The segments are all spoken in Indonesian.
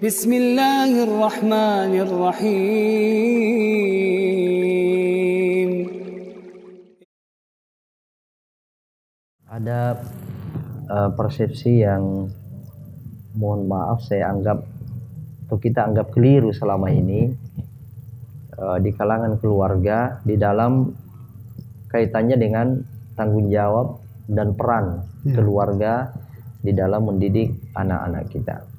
Bismillahirrahmanirrahim. Ada persepsi yang mohon maaf saya anggap atau kita anggap keliru selama ini di kalangan keluarga di dalam kaitannya dengan tanggung jawab dan peran keluarga di dalam mendidik anak-anak kita.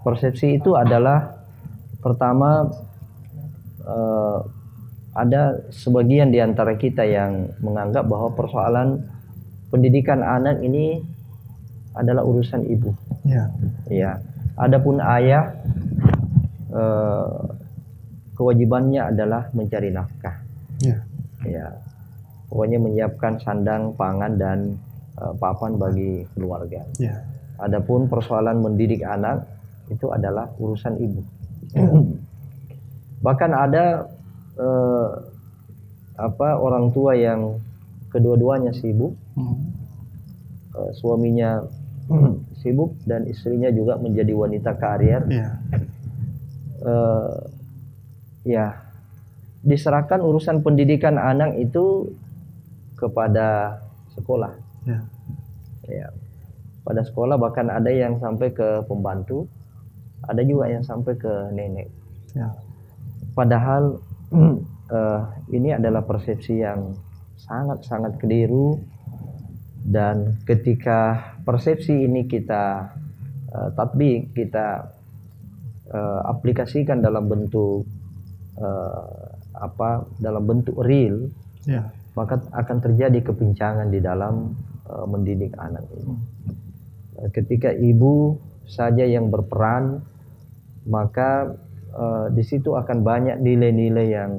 Persepsi itu adalah pertama ada sebagian di antara kita yang menganggap bahwa persoalan pendidikan anak ini adalah urusan ibu. Ya. Adapun ayah kewajibannya adalah mencari nafkah. Ya. Pokoknya menyiapkan sandang, pangan dan papan bagi keluarga. Adapun persoalan mendidik anak itu adalah urusan ibu. Bahkan ada orang tua yang kedua-duanya sibuk, suaminya sibuk dan istrinya juga menjadi wanita karir. Diserahkan urusan pendidikan anak itu kepada sekolah. Pada sekolah, bahkan ada yang sampai ke pembantu, ada juga yang sampai ke nenek. Padahal ini adalah persepsi yang sangat-sangat keliru, dan ketika persepsi ini kita tatbik, kita aplikasikan dalam bentuk dalam bentuk real, maka akan terjadi kepincangan di dalam mendidik anak ini. Ketika ibu saja yang berperan, maka di situ akan banyak nilai-nilai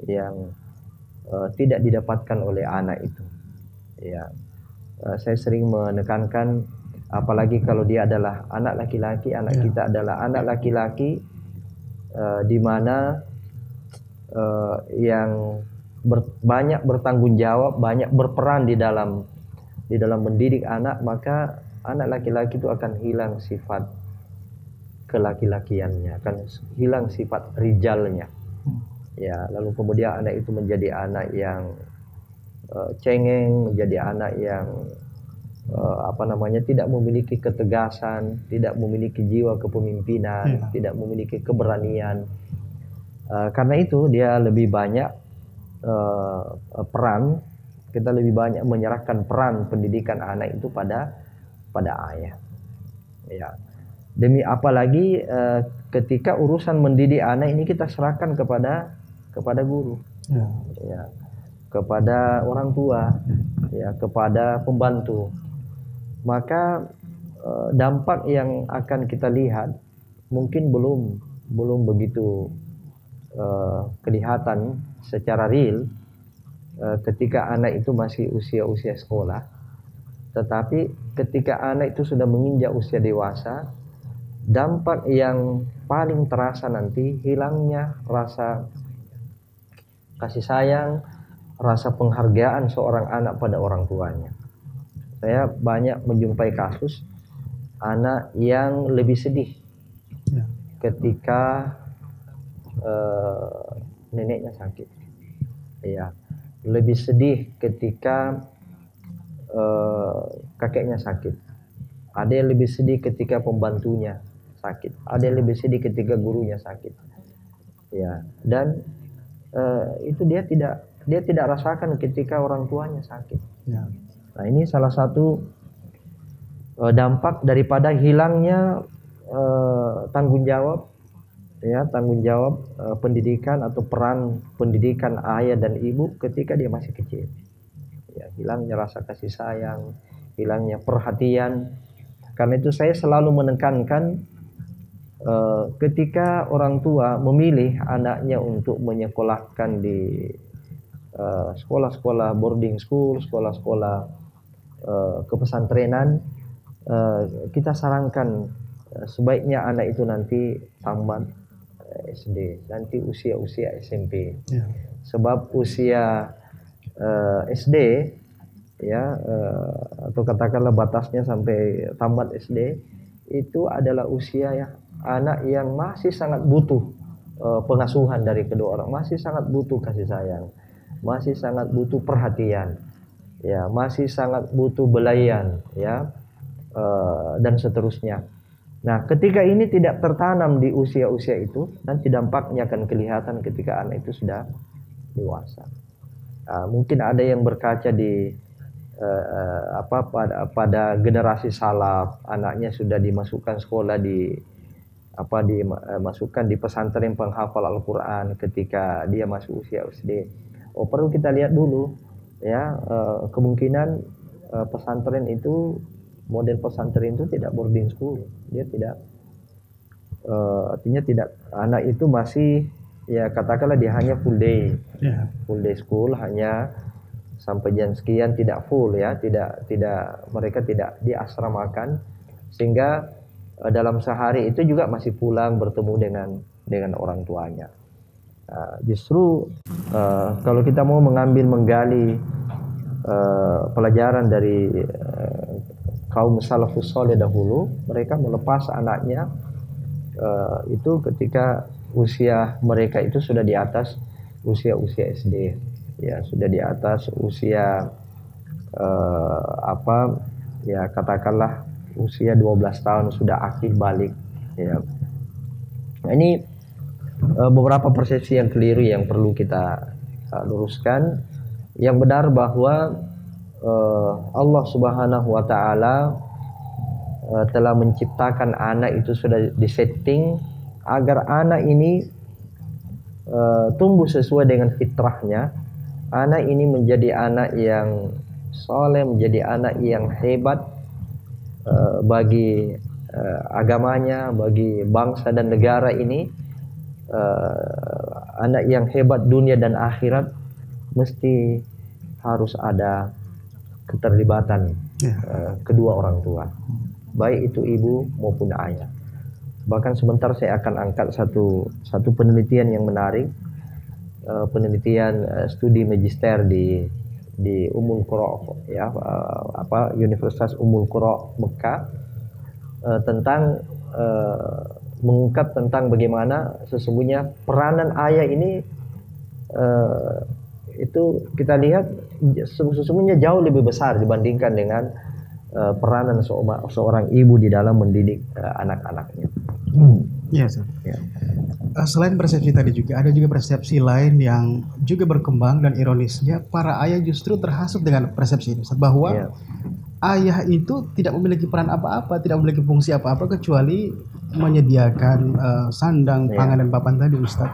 yang tidak didapatkan oleh anak itu. Saya sering menekankan, apalagi kalau dia adalah anak laki-laki, kita adalah anak laki-laki, di mana yang banyak bertanggung jawab, banyak berperan di dalam mendidik anak, maka anak laki-laki itu akan hilang sifat kelaki-lakiannya, akan hilang sifat rijalnya. Lalu kemudian anak itu menjadi anak yang cengeng, menjadi anak yang tidak memiliki ketegasan, tidak memiliki jiwa kepemimpinan, tidak memiliki keberanian. Karena itu dia lebih banyak peran, kita lebih banyak menyerahkan peran pendidikan anak itu pada ayah. Demi apalagi ketika urusan mendidik anak ini kita serahkan kepada guru, kepada orang tua, kepada pembantu, maka dampak yang akan kita lihat mungkin belum begitu kelihatan secara real ketika anak itu masih usia sekolah. Tetapi ketika anak itu sudah menginjak usia dewasa, dampak yang paling terasa nanti hilangnya rasa kasih sayang, rasa penghargaan seorang anak pada orang tuanya. Saya banyak menjumpai kasus anak yang lebih sedih ketika neneknya sakit. Lebih sedih ketika kakeknya sakit. Ada yang lebih sedih ketika pembantunya sakit. Ada yang lebih sedih ketika gurunya sakit. Dan itu dia tidak rasakan ketika orang tuanya sakit. Nah, ini salah satu dampak daripada hilangnya tanggung jawab pendidikan atau peran pendidikan ayah dan ibu ketika dia masih kecil. Hilangnya rasa kasih sayang, hilangnya perhatian. Karena itu saya selalu menekankan ketika orang tua memilih anaknya untuk menyekolahkan di sekolah-sekolah boarding school, sekolah-sekolah kepesantrenan, kita sarankan sebaiknya anak itu nanti tamat SD, nanti usia SMP. Sebab usia SD atau katakanlah batasnya sampai tamat SD itu adalah usia ya anak yang masih sangat butuh pengasuhan dari kedua orang, masih sangat butuh kasih sayang, masih sangat butuh perhatian, ya, masih sangat butuh belayan, ya, dan seterusnya. Nah, ketika ini tidak tertanam di usia-usia itu, nanti dampaknya akan kelihatan ketika anak itu sudah dewasa. Mungkin ada yang berkaca di pada generasi salaf, anaknya sudah dimasukkan sekolah dimasukkan di pesantren penghafal Al-Quran ketika dia masuk usia SD. Perlu kita lihat dulu, ya, kemungkinan pesantren itu, model pesantren itu tidak boarding school, dia tidak, artinya tidak, anak itu masih, ya katakanlah dia hanya full day school, hanya sampai jam sekian, tidak full, ya, tidak mereka tidak diasramakan, sehingga dalam sehari itu juga masih pulang bertemu dengan orang tuanya. Justru kalau kita mau menggali pelajaran dari kaum salafus saleh dahulu, mereka melepas anaknya itu ketika usia mereka itu sudah di atas usia SD, ya, sudah di atas usia ya katakanlah usia 12 tahun sudah akil balik, ya. Nah, ini beberapa persepsi yang keliru yang perlu kita luruskan. Yang benar bahwa Allah Subhanahu wa taala telah menciptakan anak itu sudah disetting agar anak ini tumbuh sesuai dengan fitrahnya. Anak ini menjadi anak yang soleh, menjadi anak yang hebat bagi agamanya, bagi bangsa dan negara ini, anak yang hebat dunia dan akhirat, mesti harus ada keterlibatan kedua orang tua, baik itu ibu maupun ayah. Bahkan sebentar saya akan angkat satu penelitian yang menarik, penelitian studi magister di Ummul Qura, ya, Universitas Ummul Qura Mekah, tentang mengungkap tentang bagaimana sesungguhnya peranan ayah ini itu kita lihat sesungguhnya jauh lebih besar dibandingkan dengan peranan seorang ibu di dalam mendidik anak-anaknya. Yes, ya. Selain persepsi tadi juga ada juga persepsi lain yang juga berkembang, dan ironisnya para ayah justru terhasut dengan persepsi ini, bahwa ayah itu tidak memiliki peran apa-apa, tidak memiliki fungsi apa-apa kecuali menyediakan sandang, pangan, dan papan tadi, Ustaz.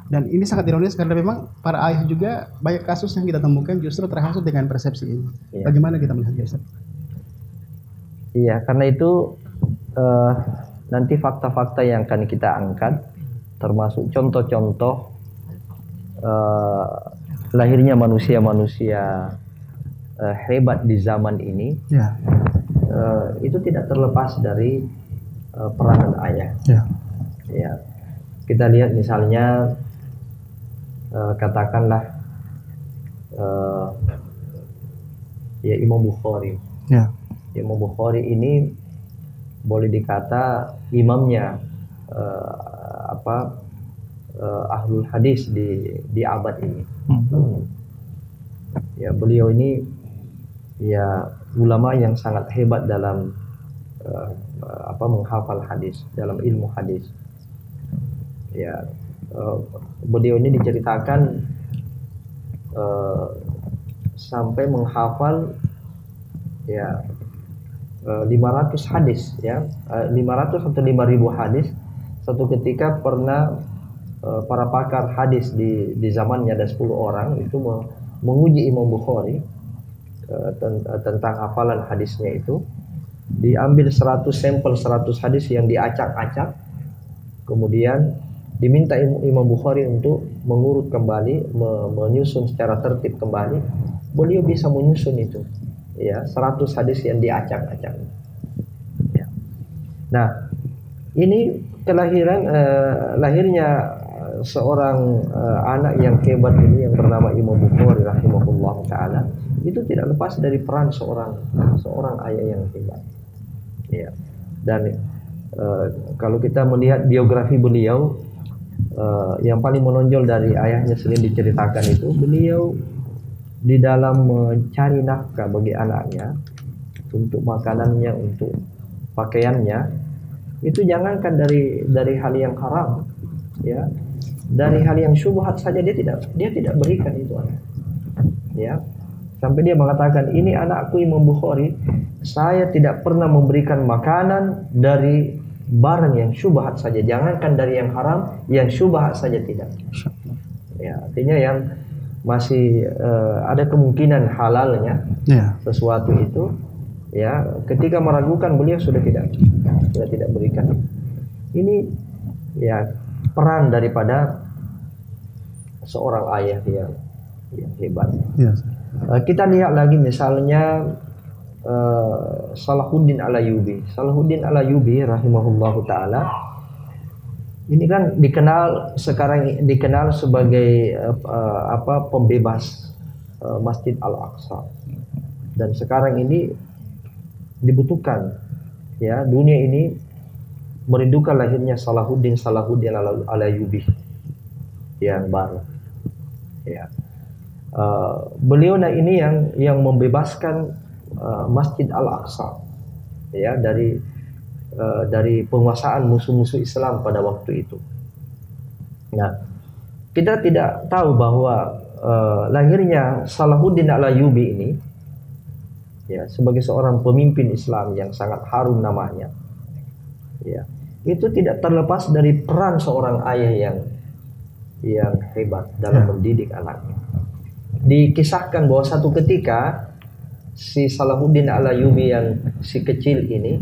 Dan ini sangat ironis karena memang para ayah juga banyak kasus yang kita temukan justru terhasut dengan persepsi ini. Bagaimana kita melihatnya, Ustaz? Iya, karena itu nanti fakta-fakta yang akan kita angkat, termasuk contoh-contoh lahirnya manusia-manusia hebat di zaman ini, itu tidak terlepas dari peranan ayah. Ya, kita lihat misalnya katakanlah ya Imam Bukhari. Imam Bukhari ini boleh dikata imamnya ahlul hadis di abad ini. Ya, beliau ini ya ulama yang sangat hebat dalam menghafal hadis, dalam ilmu hadis. Ya, beliau ini diceritakan sampai menghafal ya 500 hadis, ya, 500 atau 5.000 hadis. Satu ketika pernah para pakar hadis di zamannya ada 10 orang itu menguji Imam Bukhari tentang hafalan hadisnya itu. Diambil 100 sampel 100 hadis yang diacak-acak, kemudian diminta Imam Bukhari untuk mengurut kembali, menyusun secara tertib kembali. Beliau bisa menyusun itu, ya, 100 hadis yang diacak-acak. Ya. Nah, ini lahirnya seorang anak yang hebat ini yang bernama Imam Bukhari rahimahullah taala, itu tidak lepas dari peran seorang ayah yang hebat. Ya. Dan Kalau kita melihat biografi beliau, yang paling menonjol dari ayahnya sering diceritakan itu, beliau di dalam mencari nafkah bagi anaknya untuk makanannya, untuk pakaiannya, itu jangankan dari hal yang haram, ya, dari hal yang syubhat saja dia tidak berikan itu anak, ya, sampai dia mengatakan, ini anakku Imam Bukhari, saya tidak pernah memberikan makanan dari barang yang syubhat saja, jangankan dari yang haram, yang syubhat saja tidak. Ya, artinya yang masih ada kemungkinan halalnya sesuatu itu, ya, ketika meragukan beliau sudah tidak berikan. Ini ya peran daripada seorang ayah yang hebat. Kita lihat lagi misalnya Salahuddin Al-Ayyubi. Salahuddin Al-Ayyubi rahimahullahu taala ini kan sekarang dikenal sebagai pembebas Masjid Al-Aqsa, dan sekarang ini dibutuhkan, ya, dunia ini merindukan lahirnya Salahuddin Al-Ayyubi yang baru, ya. Beliau ini yang membebaskan Masjid Al-Aqsa, ya, dari penguasaan musuh-musuh Islam pada waktu itu. Nah, kita tidak tahu bahwa lahirnya Salahuddin Al-Ayyubi ini, ya, sebagai seorang pemimpin Islam yang sangat harum namanya, ya, itu tidak terlepas dari peran seorang ayah yang hebat dalam mendidik anaknya. Dikisahkan bahwa satu ketika si Salahuddin Al-Ayyubi yang si kecil ini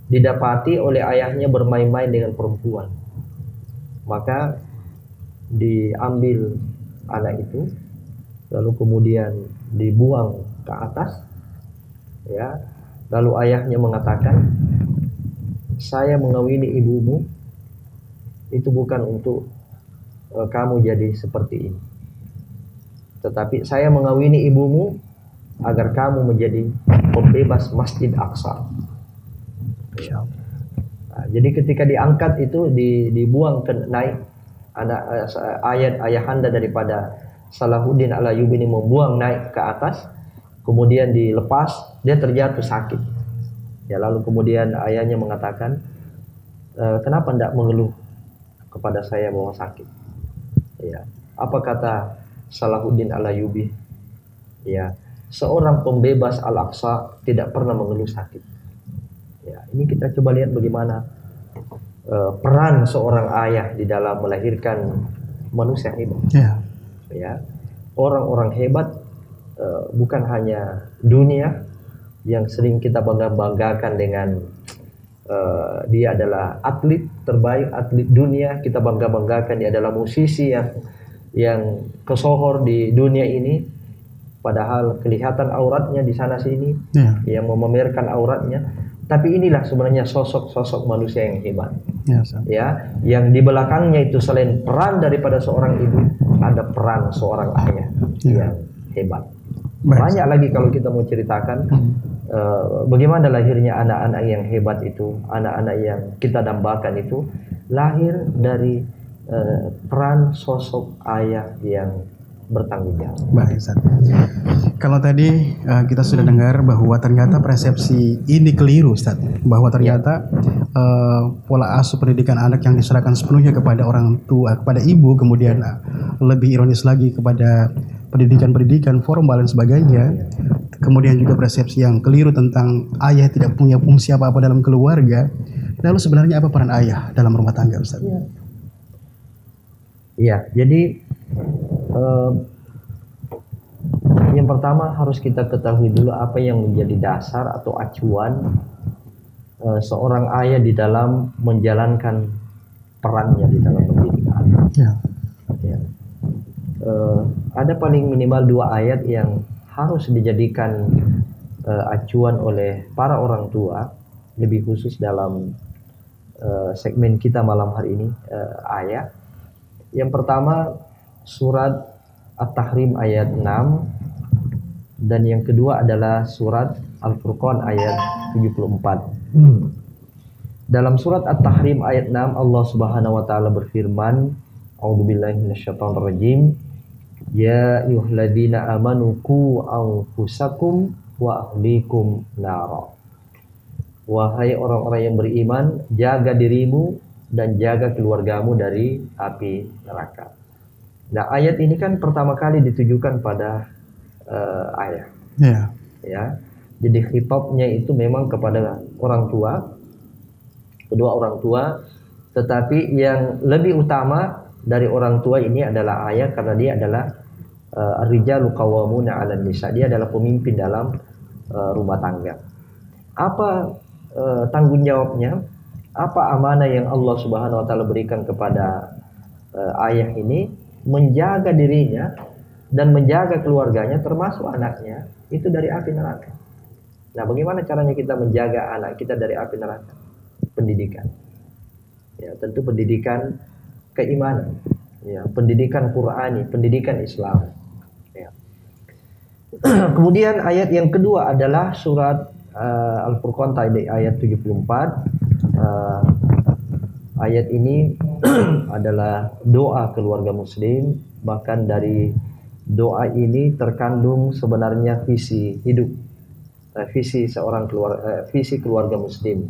didapati oleh ayahnya bermain-main dengan perempuan. Maka diambil anak itu, lalu kemudian dibuang ke atas, ya. Lalu ayahnya mengatakan, saya mengawini ibumu itu bukan untuk kamu jadi seperti ini, tetapi saya mengawini ibumu agar kamu menjadi pembebas Masjid Aqsa. Ya. Nah, jadi ketika diangkat itu dibuang ke naik, ayahanda daripada Salahuddin Al-Ayyubi ini membuang naik ke atas, kemudian dilepas, dia terjatuh sakit. Ya, lalu kemudian ayahnya mengatakan, kenapa tidak mengeluh kepada saya bahwa sakit? Ya, apa kata Salahuddin Al-Ayyubi? Ya, seorang pembebas Al-Aqsa tidak pernah mengeluh sakit. Ya, ini kita coba lihat bagaimana peran seorang ayah di dalam melahirkan manusia hebat. Ya, orang-orang hebat bukan hanya dunia yang sering kita banggakan dengan dia adalah atlet terbaik, atlet dunia, kita banggakan dia adalah musisi yang kesohor di dunia ini, padahal kelihatan auratnya di sana sini, yang memamerkan auratnya. Tapi inilah sebenarnya sosok manusia yang hebat, ya, yang di belakangnya itu selain peran daripada seorang ibu, ada peran seorang ayah yang hebat. Banyak lagi kalau kita mau ceritakan bagaimana lahirnya anak-anak yang hebat itu, anak-anak yang kita dambakan itu lahir dari peran sosok ayah yang bertanggung jawab. Baik, Ustaz. Kalau tadi kita sudah dengar bahwa ternyata persepsi ini keliru, Ustaz, bahwa ternyata pola asuh pendidikan anak yang diserahkan sepenuhnya kepada orang tua, kepada ibu, kemudian lebih ironis lagi kepada pendidikan formal dan sebagainya. Kemudian juga persepsi yang keliru tentang ayah tidak punya fungsi apa-apa dalam keluarga. Lalu sebenarnya apa peran ayah dalam rumah tangga, Ustaz? Iya, jadi yang pertama harus kita ketahui dulu apa yang menjadi dasar atau acuan seorang ayah di dalam menjalankan perannya di dalam mendidik anak. Ada paling minimal 2 ayat yang harus dijadikan acuan oleh para orang tua, lebih khusus dalam segmen kita malam hari ini, ayat. Yang pertama surat At-Tahrim ayat 6, dan yang kedua adalah surat Al-Furqan ayat 74. Dalam surat At-Tahrim ayat 6 Allah Subhanahu wa taala berfirman, A'udzubillahi minasyaitonirrajim. Ya ayyuhalladzina amanu qu anfusakum wa ahlikum nara. Wahai orang-orang yang beriman, jaga dirimu dan jaga keluargamu dari api neraka. Nah, ayat ini kan pertama kali ditujukan pada ayah. Ya. Jadi khitabnya itu memang kepada orang tua, kedua orang tua, tetapi yang lebih utama dari orang tua ini adalah ayah, karena dia adalah ar-rijalu qawwamuna 'alan nisa. Dia adalah pemimpin dalam rumah tangga. Apa tanggung jawabnya? Apa amanah yang Allah Subhanahu wa taala berikan kepada ayah ini? Menjaga dirinya dan menjaga keluarganya termasuk anaknya itu dari api neraka. Nah, bagaimana caranya kita menjaga anak kita dari api neraka? Pendidikan. Ya, tentu pendidikan keimanan. Ya, pendidikan Qur'ani, pendidikan Islam. Ya. Kemudian ayat yang kedua adalah surat Al-Furqan ayat 74. Ayat ini adalah doa keluarga muslim. Bahkan dari doa ini terkandung sebenarnya visi hidup, visi seorang visi keluarga muslim.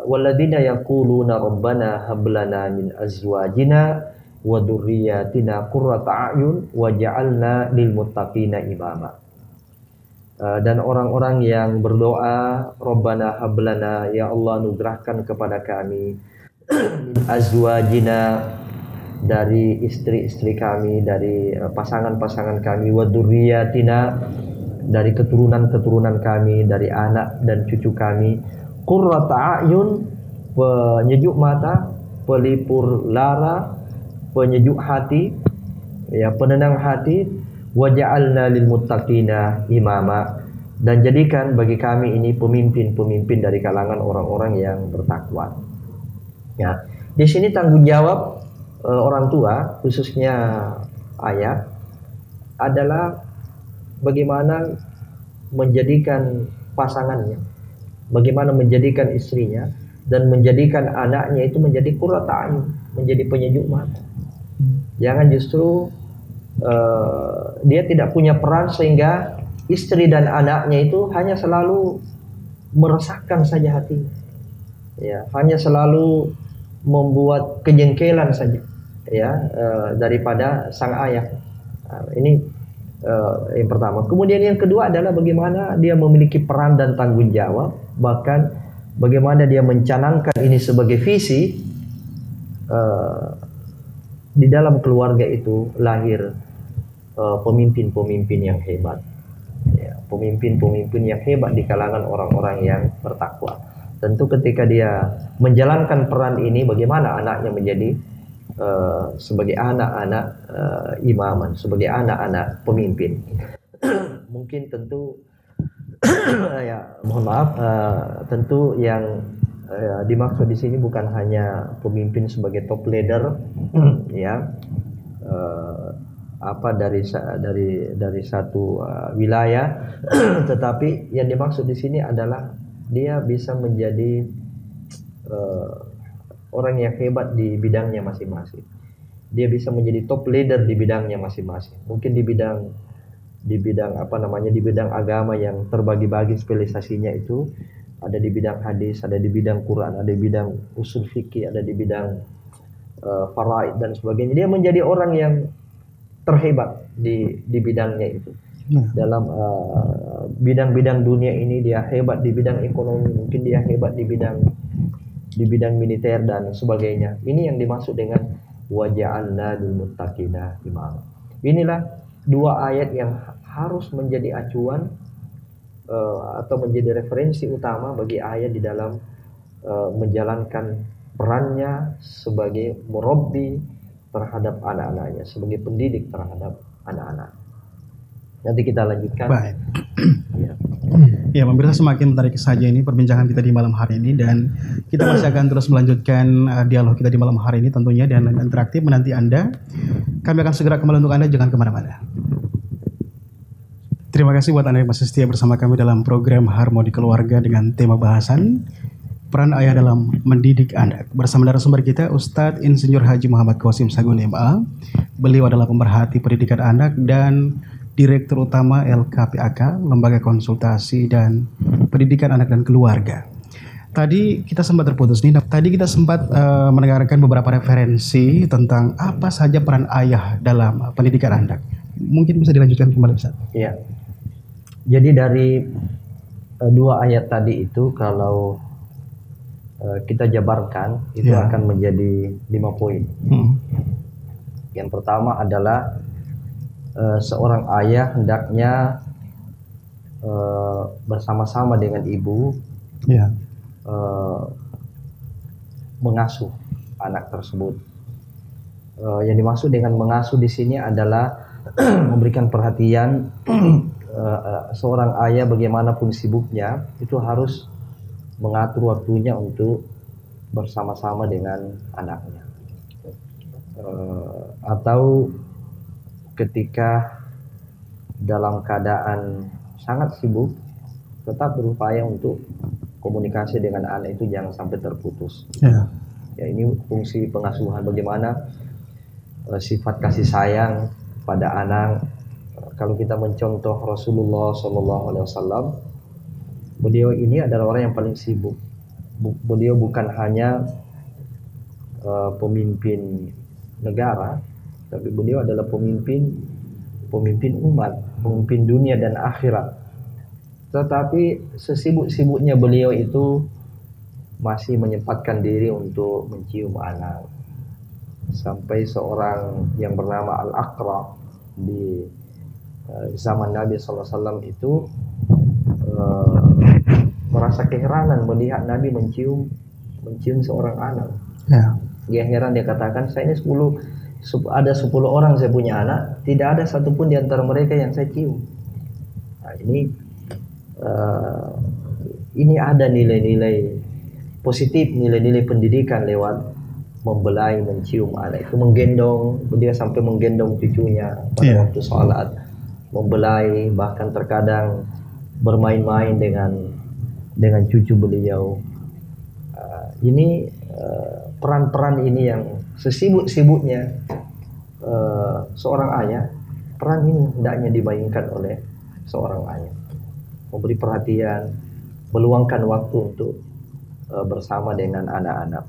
Walladzina yaquluna rabbana hab lana min azwajina wa dzurriyyatina qurrata a'yun waj'alna lil muttaqina imama. Dan orang-orang yang berdoa, Rabbana hablana, ya Allah anugerahkan kepada kami azwajina, dari istri-istri kami, dari pasangan-pasangan kami, wa dzurriyyatina, dari keturunan-keturunan kami, dari anak dan cucu kami, qurrata a'yun, penyejuk mata, pelipur lara, penyejuk hati, ya, penenang hati, waja'alna lil muttaqina imama, dan jadikan bagi kami ini pemimpin-pemimpin dari kalangan orang-orang yang bertakwa. Ya, di sini tanggung jawab orang tua, khususnya ayah, adalah bagaimana menjadikan pasangannya, bagaimana menjadikan istrinya, dan menjadikan anaknya itu menjadi qurrata a'yun, menjadi penyejuk mata. Jangan justru dia tidak punya peran sehingga istri dan anaknya itu hanya selalu meresahkan saja hatinya, ya, hanya selalu membuat kejengkelan saja, ya, daripada sang ayah. Nah, ini yang pertama. Kemudian yang kedua adalah bagaimana dia memiliki peran dan tanggung jawab, bahkan bagaimana dia mencanangkan ini sebagai visi. Di dalam keluarga itu lahir pemimpin-pemimpin yang hebat, ya, pemimpin-pemimpin yang hebat di kalangan orang-orang yang bertakwa. Tentu ketika dia menjalankan peran ini, bagaimana anaknya menjadi sebagai anak-anak imaman, sebagai anak-anak pemimpin. Mungkin tentu ya, mohon maaf, tentu yang dimaksud di sini bukan hanya pemimpin sebagai top leader, ya, dari satu wilayah, tetapi yang dimaksud di sini adalah dia bisa menjadi orang yang hebat di bidangnya masing-masing. Dia bisa menjadi top leader di bidangnya masing-masing. Mungkin di bidang di bidang agama yang terbagi-bagi spesialisasinya itu, ada di bidang hadis, ada di bidang Quran, ada di bidang usul fikih, ada di bidang faraid dan sebagainya. Dia menjadi orang yang terhebat di bidangnya itu. Dalam bidang-bidang dunia ini dia hebat, di bidang ekonomi mungkin dia hebat di bidang militer dan sebagainya. Ini yang dimaksud dengan waja'alna lil muttaqina imama. Inilah dua ayat yang harus menjadi acuan atau menjadi referensi utama bagi ayah di dalam menjalankan perannya sebagai murabbi terhadap anak-anaknya, sebagai pendidik terhadap anak-anak. Nanti kita lanjutkan. Baik. Ya, pemirsa, semakin menarik saja ini perbincangan kita di malam hari ini, dan kita masih akan terus melanjutkan dialog kita di malam hari ini tentunya, dan interaktif menanti Anda. Kami akan segera kembali untuk Anda, jangan kemana-mana. Terima kasih buat Anda yang masih setia bersama kami dalam program Harmoni Keluarga dengan tema bahasan peran ayah dalam mendidik anak. Bersama narasumber kita Ustadz Insinyur Haji Muhammad Qasim Sagun MA. Beliau adalah pemerhati pendidikan anak dan Direktur Utama LKPAK, Lembaga Konsultasi dan Pendidikan Anak dan Keluarga. Tadi kita sempat terputus nih. Tadi kita sempat mendengarkan beberapa referensi tentang apa saja peran ayah dalam pendidikan anak. Mungkin bisa dilanjutkan kembali, Ustaz. Iya. Jadi dari dua ayat tadi itu kalau kita jabarkan itu akan menjadi 5 poin. Yang pertama adalah seorang ayah hendaknya bersama-sama dengan ibu mengasuh anak tersebut. Yang dimaksud dengan mengasuh di sini adalah memberikan perhatian. Seorang ayah bagaimanapun sibuknya itu harus mengatur waktunya untuk bersama-sama dengan anaknya. Atau ketika dalam keadaan sangat sibuk tetap berupaya untuk komunikasi dengan anak itu jangan sampai terputus. Ya, ini fungsi pengasuhan, bagaimana sifat kasih sayang pada anak. Kalau kita mencontoh Rasulullah SAW, beliau ini adalah orang yang paling sibuk. Beliau bukan hanya pemimpin negara, tapi beliau adalah pemimpin umat, pemimpin dunia dan akhirat. Tetapi sesibuk-sibuknya beliau itu masih menyempatkan diri untuk mencium anak. Sampai seorang yang bernama Al-Aqra di zaman Nabi SAW itu merasa keheranan melihat Nabi mencium seorang anak. Dia heran, dia katakan, saya ini ada 10 orang saya punya anak, tidak ada satupun di antara mereka yang saya cium. Nah, ini ada nilai-nilai positif, nilai-nilai pendidikan lewat membelai, mencium anak itu, menggendong. Dia sampai menggendong cucunya pada waktu sholat, membelai, bahkan terkadang bermain-main dengan cucu beliau. Ini peran-peran ini yang sesibuk-sibuknya seorang ayah, peran ini hendaknya dimainkan oleh seorang ayah. Memberi perhatian, meluangkan waktu untuk bersama dengan anak-anak.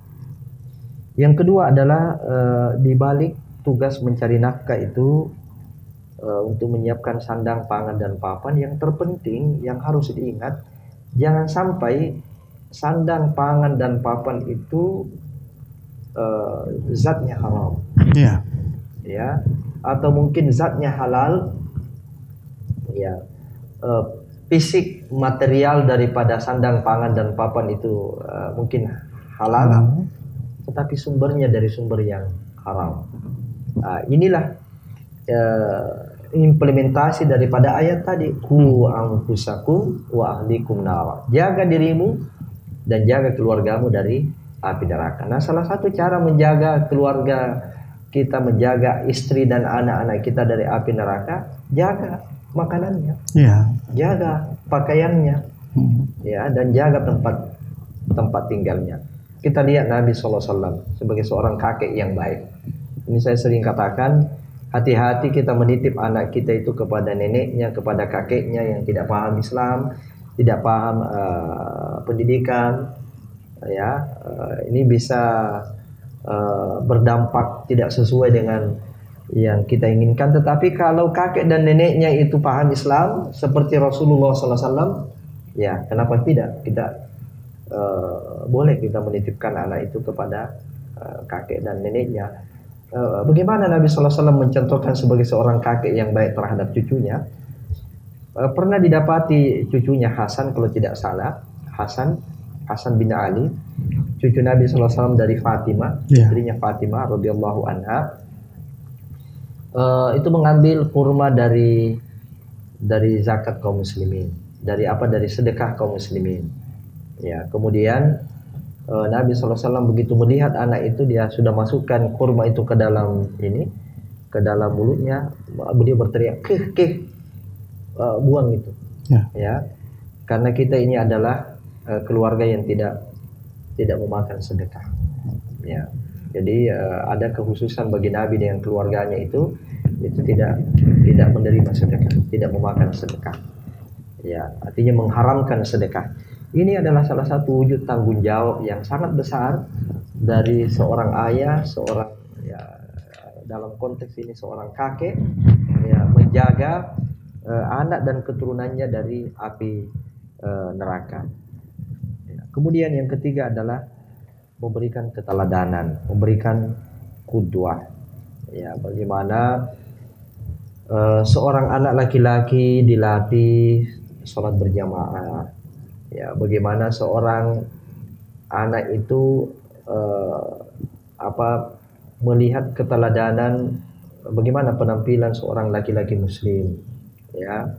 Yang kedua adalah di balik tugas mencari nafkah itu untuk menyiapkan sandang, pangan, dan papan, yang terpenting yang harus diingat, jangan sampai sandang, pangan, dan papan itu zatnya haram. Ya, atau mungkin zatnya halal. Ya, fisik material daripada sandang, pangan, dan papan itu mungkin halal, tetapi sumbernya dari sumber yang haram. Inilah implementasi daripada ayat tadi, qu anfusakum wa ahlikum nara. Jaga dirimu dan jaga keluargamu dari api neraka. Nah, salah satu cara menjaga keluarga kita, menjaga istri dan anak-anak kita dari api neraka, jaga makanannya, jaga pakaiannya, dan jaga tempat tinggalnya. Kita lihat Nabi SAW sebagai seorang kakek yang baik. Ini saya sering katakan, hati-hati kita menitip anak kita itu kepada neneknya, kepada kakeknya yang tidak paham Islam, tidak paham pendidikan. Ini bisa berdampak tidak sesuai dengan yang kita inginkan. Tetapi kalau kakek dan neneknya itu paham Islam seperti Rasulullah SAW, ya kenapa tidak? Kita boleh kita menitipkan anak itu kepada kakek dan neneknya. Bagaimana Nabi SAW mencontohkan sebagai seorang kakek yang baik terhadap cucunya? Pernah didapati cucunya Hasan, kalau tidak salah, Hasan bin Ali, cucu Nabi SAW dari Fatimah, istrinya Fatimah radhiyallahu anha, itu mengambil kurma dari zakat kaum muslimin, dari sedekah kaum muslimin. Ya, kemudian Nabi SAW begitu melihat anak itu, dia sudah masukkan kurma itu ke dalam mulutnya, beliau berteriak, buang itu. Ya, karena kita ini adalah keluarga yang tidak tidak memakan sedekah. Ya, jadi ada kekhususan bagi Nabi dengan keluarganya itu tidak menerima sedekah, tidak memakan sedekah. Ya, artinya mengharamkan sedekah. Ini adalah salah satu wujud tanggung jawab yang sangat besar dari seorang ayah, seorang ya dalam konteks ini seorang kakek ya menjaga anak dan keturunannya dari api neraka. Ya. Kemudian yang ketiga adalah memberikan keteladanan, memberikan qudwah. Ya, bagaimana seorang anak laki-laki dilatih sholat berjamaah. Ya, bagaimana seorang anak itu melihat keteladanan bagaimana penampilan seorang laki-laki muslim. Ya,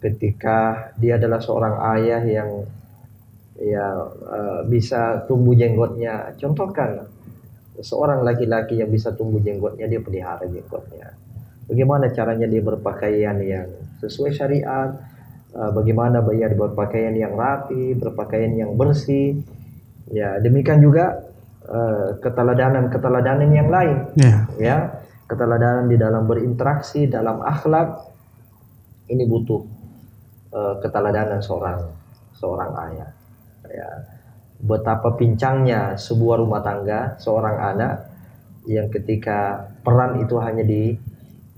ketika dia adalah seorang ayah yang bisa tumbuh jenggotnya. Contohkan seorang laki-laki yang bisa tumbuh jenggotnya, dia pelihara jenggotnya. Bagaimana caranya dia berpakaian yang sesuai syariat, bagaimana dia berpakaian yang rapi, berpakaian yang bersih. Ya, demikian juga keteladanan yang lain. Ya, keteladanan di dalam berinteraksi, dalam akhlak. Ini butuh keteladanan seorang ayah. Ya, betapa pincangnya sebuah rumah tangga seorang anak yang ketika peran itu hanya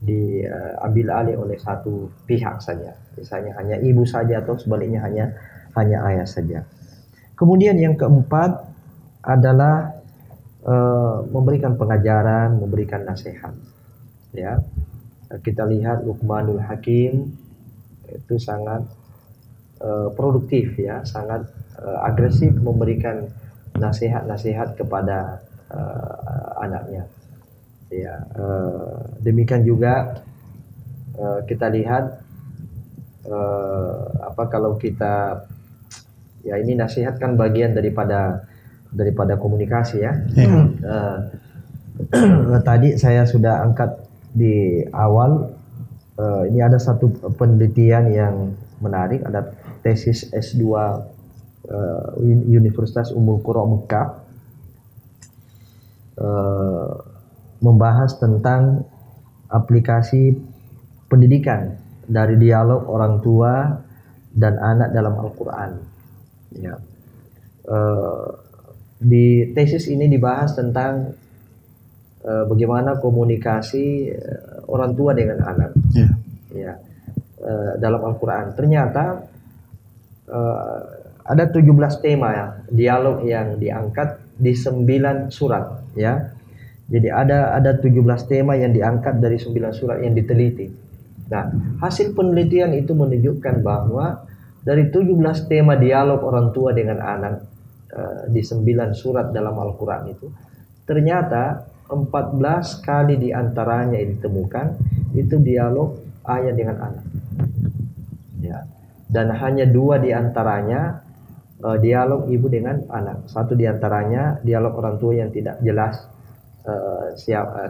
diambil alih oleh satu pihak saja, misalnya hanya ibu saja atau sebaliknya hanya ayah saja. Kemudian yang keempat adalah memberikan pengajaran, memberikan nasihat. Ya, kita lihat Luqmanul Hakim itu sangat produktif ya, sangat agresif memberikan nasihat-nasihat kepada anaknya. Ya, demikian juga kita lihat kalau kita ya ini nasihat kan bagian daripada komunikasi ya. Tadi saya sudah angkat di awal ini ada satu penelitian yang menarik, ada tesis S2 Universitas Ummul Qura Mekah membahas tentang aplikasi pendidikan dari dialog orang tua dan anak dalam Al-Quran. Ya. Di tesis ini dibahas tentang bagaimana komunikasi orang tua dengan anak. Ya. Dalam Al-Quran. Ternyata ada 17 tema ya, dialog yang diangkat di 9 surat ya. Jadi ada 17 tema yang diangkat dari 9 surat yang diteliti. Nah, hasil penelitian itu menunjukkan bahwa dari 17 tema dialog orang tua dengan anak di 9 surat dalam Al-Quran itu, ternyata 14 kali diantaranya yang ditemukan itu dialog ayah dengan anak. Ya. Dan hanya 2 diantaranya dialog ibu dengan anak. 1 diantaranya dialog orang tua yang tidak jelas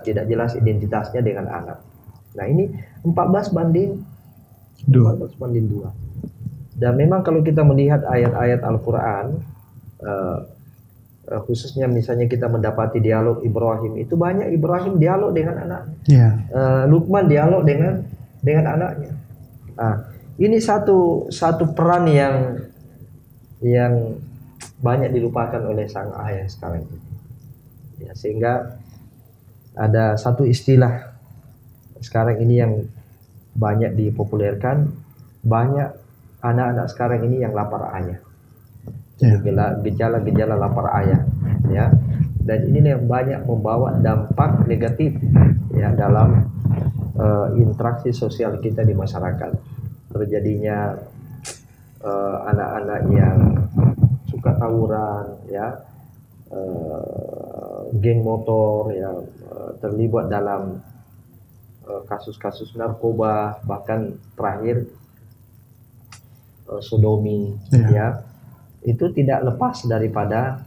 tidak jelas identitasnya dengan anak. Nah, ini 14 banding 2. Dan memang kalau kita melihat ayat-ayat Al-Quran, khususnya misalnya kita mendapati dialog Ibrahim, itu banyak Ibrahim dialog dengan anak. Luqman dialog dengan anaknya. Nah, ini satu peran yang banyak dilupakan oleh sang ayah sekarang ini. Ya, sehingga ada satu istilah sekarang ini yang banyak dipopulerkan, banyak anak-anak sekarang ini yang lapar ayah. Gejala-gejala lapar ayah ya. Dan ini yang banyak membawa dampak negatif ya dalam interaksi sosial kita di masyarakat. Terjadinya anak-anak yang suka tawuran ya, geng motor ya, terlibat dalam kasus-kasus narkoba, bahkan terakhir sodomi ya. Itu tidak lepas daripada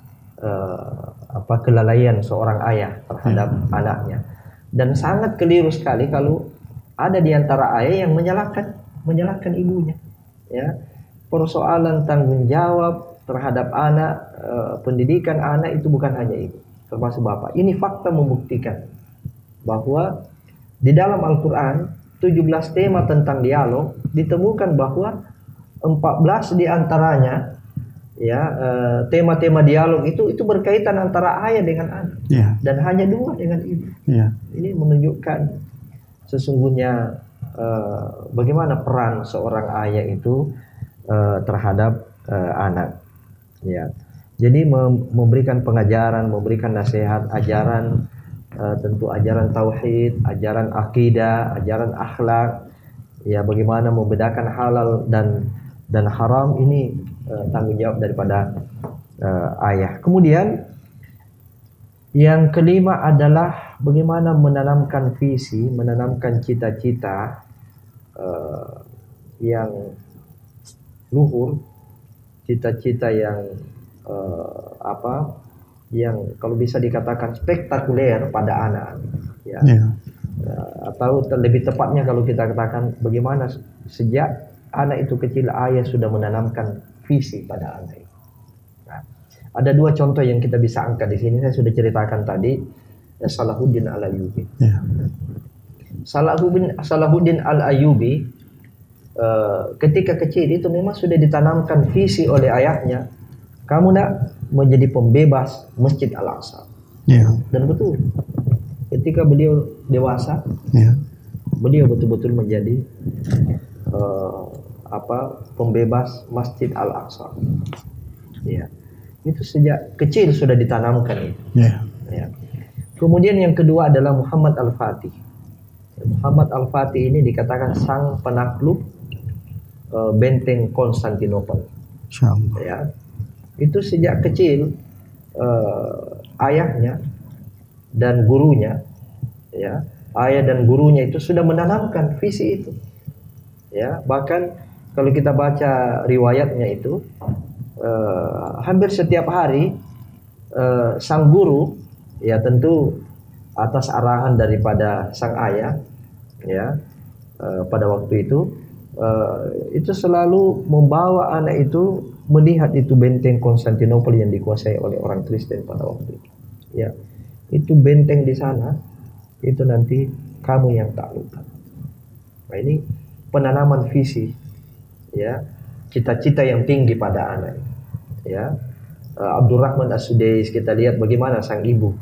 kelalaian seorang ayah terhadap anaknya. Dan sangat keliru sekali kalau ada di antara ayah yang menyalahkan ibunya ya. Persoalan tanggung jawab, terhadap anak, pendidikan anak itu bukan hanya ibu, termasuk bapak. Ini fakta membuktikan bahwa di dalam Al-Quran 17 tema tentang dialog ditemukan bahwa 14 diantaranya ya tema-tema dialog itu berkaitan antara ayah dengan anak, dan hanya 2 dengan ibu. Ini menunjukkan sesungguhnya bagaimana peran seorang ayah itu terhadap anak. Ya, jadi memberikan pengajaran, memberikan nasihat, ajaran, tentu ajaran tauhid, ajaran akidah, ajaran akhlak. Ya, bagaimana membedakan halal dan haram, ini tanggung jawab daripada ayah. Kemudian yang kelima adalah bagaimana menanamkan visi, menanamkan cita-cita yang luhur, cita-cita yang yang kalau bisa dikatakan spektakuler pada anak, ya. Atau lebih tepatnya kalau kita katakan bagaimana sejak anak itu kecil ayah sudah menanamkan visi pada anak. Nah, ada 2 contoh yang kita bisa angkat di sini. Saya sudah ceritakan tadi, Salahuddin Al-Ayyubi. Salahuddin Al-Ayyubi ketika kecil itu memang sudah ditanamkan visi oleh ayahnya, kamu nak menjadi pembebas Masjid Al-Aqsa. Dan betul, ketika beliau dewasa, beliau betul-betul menjadi pembebas Masjid Al-Aqsa. Ya, itu sejak kecil sudah ditanamkan itu. Ya. Kemudian yang kedua adalah Muhammad Al-Fatih. Muhammad Al-Fatih ini dikatakan sang penakluk benteng Konstantinopel. Ya, itu sejak kecil ayahnya dan gurunya, ya, ayah dan gurunya itu sudah menanamkan visi itu. Ya, bahkan kalau kita baca riwayatnya itu hampir setiap hari sang guru, ya tentu atas arahan daripada sang ayah, ya, pada waktu itu selalu membawa anak itu melihat itu benteng Konstantinopel yang dikuasai oleh orang Kristen pada waktu itu. Ya, itu benteng di sana, itu nanti kamu yang taklukkan. Nah, ini penanaman visi, ya, cita-cita yang tinggi pada anak. Ya, Abdurrahman As-Sudais, kita lihat bagaimana sang ibu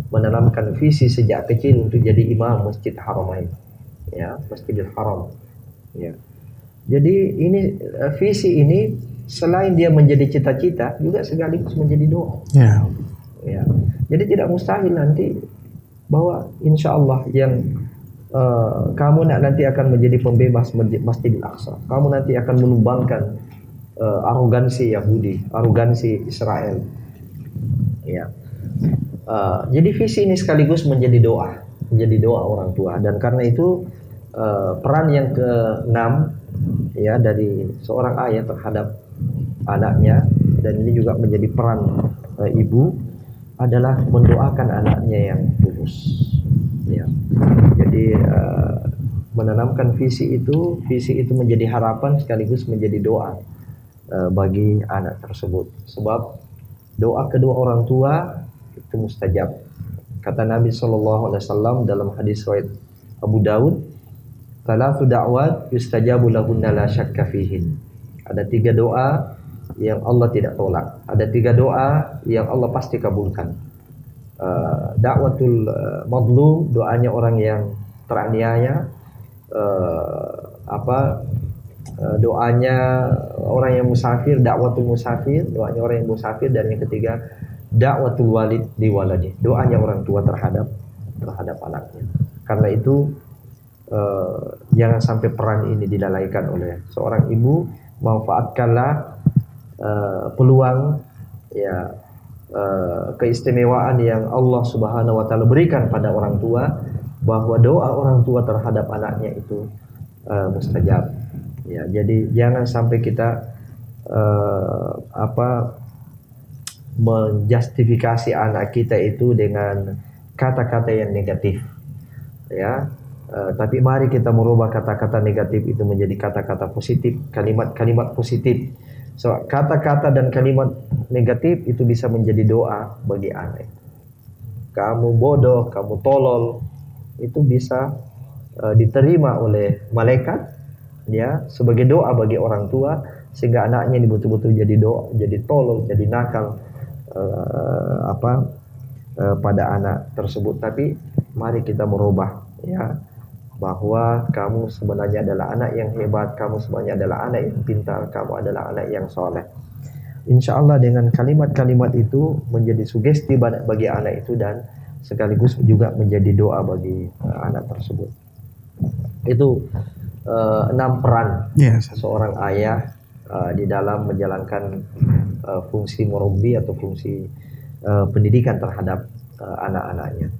menanamkan visi sejak kecil untuk jadi imam Masjid Haramain, ya, Masjidil Haram. Ya, jadi ini visi ini selain dia menjadi cita-cita juga sekaligus menjadi doa. Ya, jadi tidak mustahil nanti bahwa insya Allah yang kamu nanti akan menjadi pembebas Masjidil Aqsa. Kamu nanti akan menumbangkan arogansi Yahudi, arogansi Israel. Ya. Jadi visi ini sekaligus menjadi doa orang tua, dan karena itu peran yang ke-6, ya, dari seorang ayah terhadap anaknya, dan ini juga menjadi peran ibu, adalah mendoakan anaknya yang tulus. Ya. Jadi menanamkan visi itu menjadi harapan sekaligus menjadi doa bagi anak tersebut. Sebab doa kedua orang tua itu mustajab. Kata Nabi SAW dalam hadis riwayat Abu Daud, "Thalathu da'wat yustajabu lahunna la syakka fihin." Ada 3 doa yang Allah tidak tolak. Ada 3 doa yang Allah pasti kabulkan. Da'watul madlum, doanya orang yang teraniaya. Doanya orang yang musafir, dakwatul musafir, doanya orang yang musafir. Dan yang ketiga, dakwatul walid li waladi, doanya orang tua terhadap anaknya. Karena itu jangan sampai peran ini dilalaikan oleh seorang ibu. Manfaatkanlah peluang, ya, keistimewaan yang Allah Subhanahu wa taala berikan pada orang tua, bahwa doa orang tua terhadap anaknya itu mustajab. Ya, jadi jangan sampai kita menjustifikasi anak kita itu dengan kata-kata yang negatif, ya. Tapi mari kita merubah kata-kata negatif itu menjadi kata-kata positif, kalimat-kalimat positif, So, kata-kata dan kalimat negatif itu bisa menjadi doa bagi anak. Kamu bodoh, kamu tolol, itu bisa diterima oleh malaikat ya sebagai doa bagi orang tua, sehingga anaknya ini betul-betul jadi doa, jadi tolol, jadi nakal pada anak tersebut. Tapi mari kita merubah ya, bahwa kamu sebenarnya adalah anak yang hebat, kamu sebenarnya adalah anak yang pintar, kamu adalah anak yang soleh. Insya Allah dengan kalimat-kalimat itu menjadi sugesti bagi anak itu, dan sekaligus juga menjadi doa bagi anak tersebut. Itu 6 peran seorang ayah di dalam menjalankan fungsi murabbi atau fungsi pendidikan terhadap anak-anaknya.